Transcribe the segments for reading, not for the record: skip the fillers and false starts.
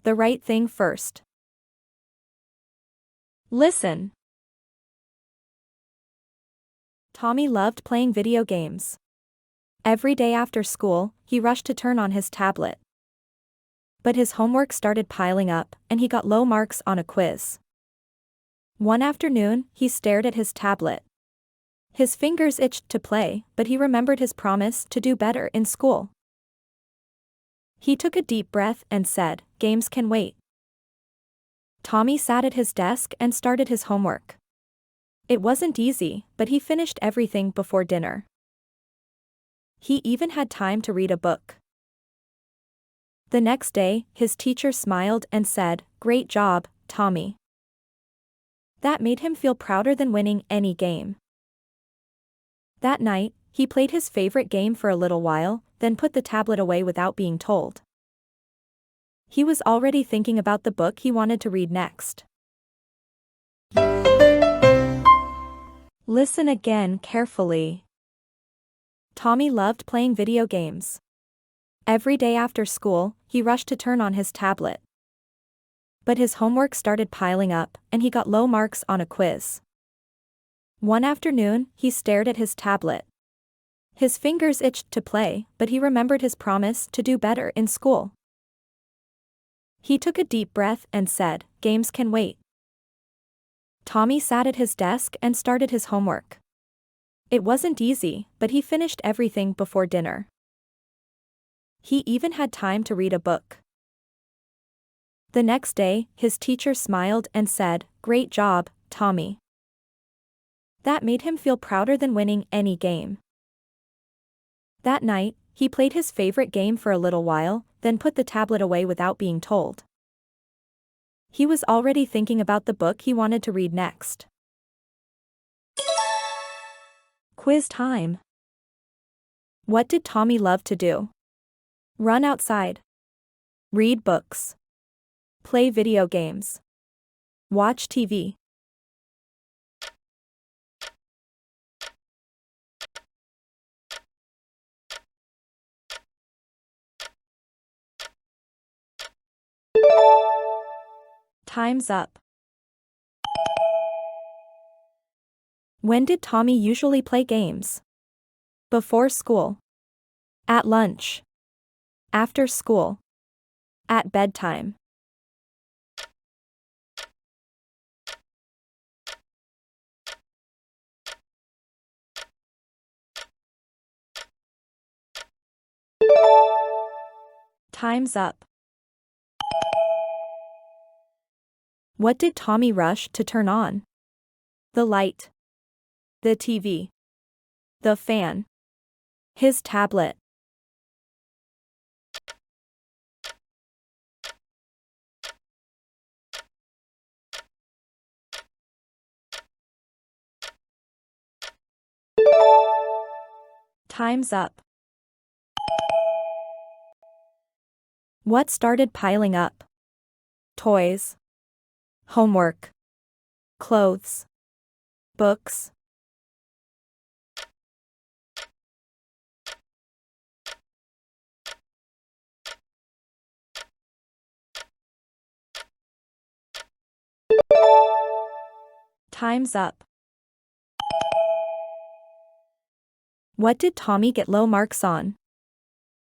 the right thing first. Listen. Tommy loved playing video games. Every day after school, he rushed to turn on his tablet. But his homework started piling up, and he got low marks on a quiz. One afternoon, he stared at his tablet. His fingers itched to play, but he remembered his promise to do better in school. He took a deep breath and said, "Games can wait." Tommy sat at his desk and started his homework. It wasn't easy, but he finished everything before dinner. He even had time to read a book. The next day, his teacher smiled and said, "Great job, Tommy." That made him feel prouder than winning any game. That night, he played his favorite game for a little while, then put the tablet away without being told. He was already thinking about the book he wanted to read next. Listen again carefully. Tommy loved playing video games. Every day after school, he rushed to turn on his tablet. But his homework started piling up, and he got low marks on a quiz. One afternoon, he stared at his tablet. His fingers itched to play, but he remembered his promise to do better in school. He took a deep breath and said, "Games can wait." Tommy sat at his desk and started his homework. It wasn't easy, but he finished everything before dinner. He even had time to read a book. The next day, his teacher smiled and said, "Great job, Tommy." That made him feel prouder than winning any game. That night, he played his favorite game for a little while, then put the tablet away without being told. He was already thinking about the book he wanted to read next. Quiz time. What did Tommy love to do? Run outside. Read books. Play video games. Watch TV. Time's up. When did Tommy usually play games? Before school. At lunch. After school. At bedtime. Time's up. What did Tommy rush to turn on? The light. The TV. The fan. His tablet. Time's up. What started piling up? Toys. Homework. Clothes. Books. Time's up. What did Tommy get low marks on?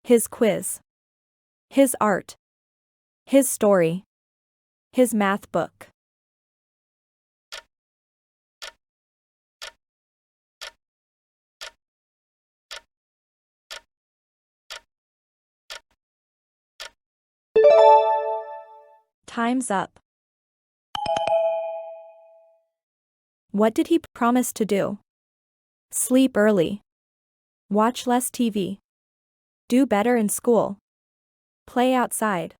His quiz. His art. His story. His math book. Time's up. What did he promise to do? Sleep early. Watch less TV. Do better in school. Play outside.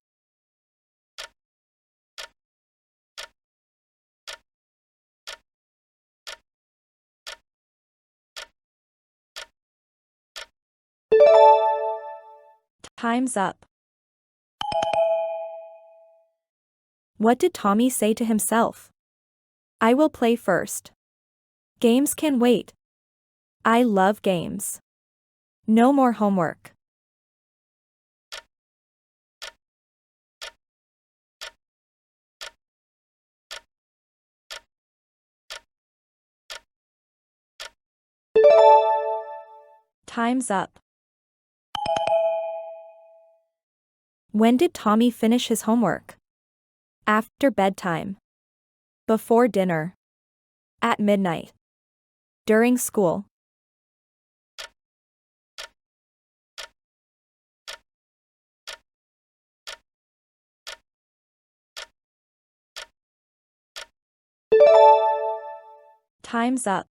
Time's up. What did Tommy say to himself? I will play first. Games can wait. I love games. No more homework. Time's up. When did Tommy finish his homework? After bedtime. Before dinner. At midnight. During school. Time's up.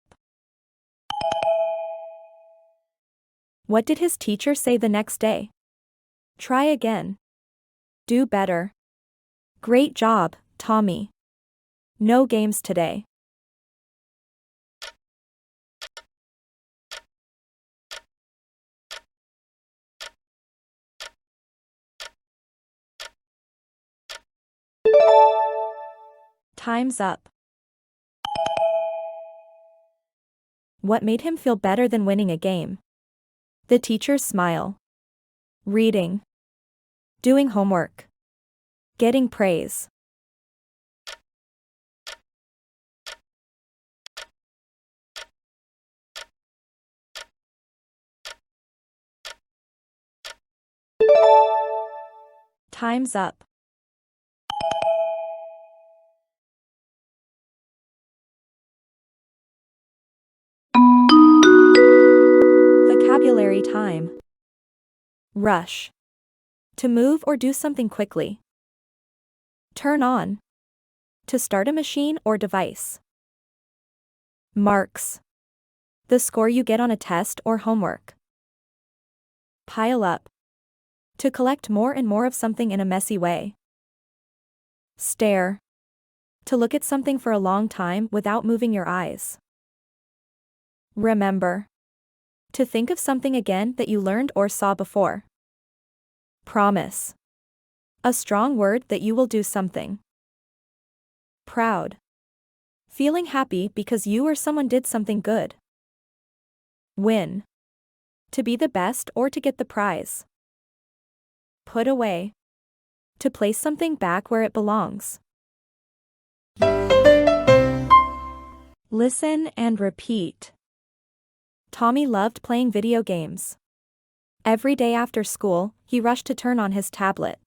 What did his teacher say the next day? Try again. Do better. Great job, Tommy. No games today. Time's up. What made him feel better than winning a game? The teacher's smile. Reading. Doing homework. Getting praise. Time's up. Vocabulary time. Rush. To move or do something quickly. Turn on. To start a machine or device. Marks. The score you get on a test or homework. Pile up. To collect more and more of something in a messy way. Stare. To look at something for a long time without moving your eyes. Remember. To think of something again that you learned or saw before. Promise. A strong word that you will do something. Proud. Feeling happy because you or someone did something good. Win. To be the best or to get the prize. Put away. To place something back where it belongs. Listen and repeat. Tommy loved playing video games. Every day after school, he rushed to turn on his tablet.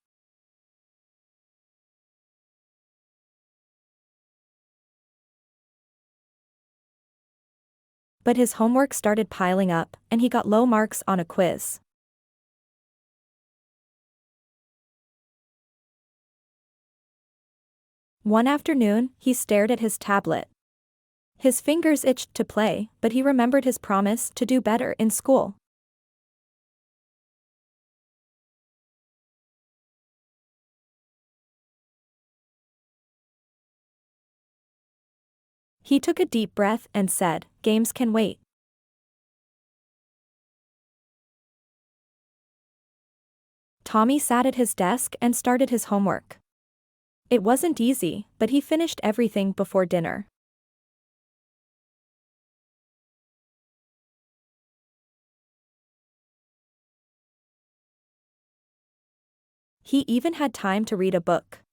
But his homework started piling up, and he got low marks on a quiz. One afternoon, he stared at his tablet. His fingers itched to play, but he remembered his promise to do better in school. He took a deep breath and said, "Games can wait." Tommy sat at his desk and started his homework. It wasn't easy, but he finished everything before dinner. He even had time to read a book.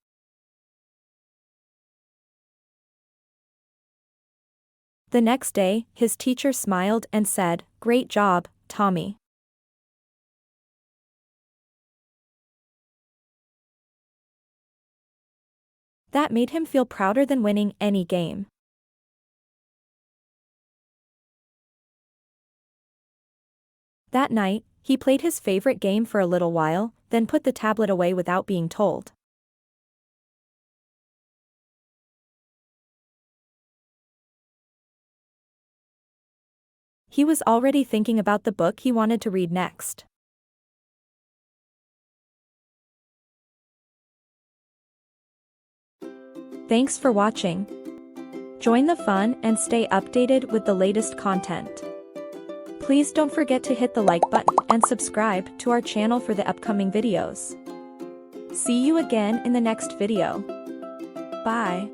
The next day, his teacher smiled and said, "Great job, Tommy." That made him feel prouder than winning any game. That night, he played his favorite game for a little while, then put the tablet away without being told. He was already thinking about the book he wanted to read next. Thanks for watching. Join the fun and stay updated with the latest content. Please don't forget to hit the like button and subscribe to our channel for the upcoming videos. See you again in the next video. Bye.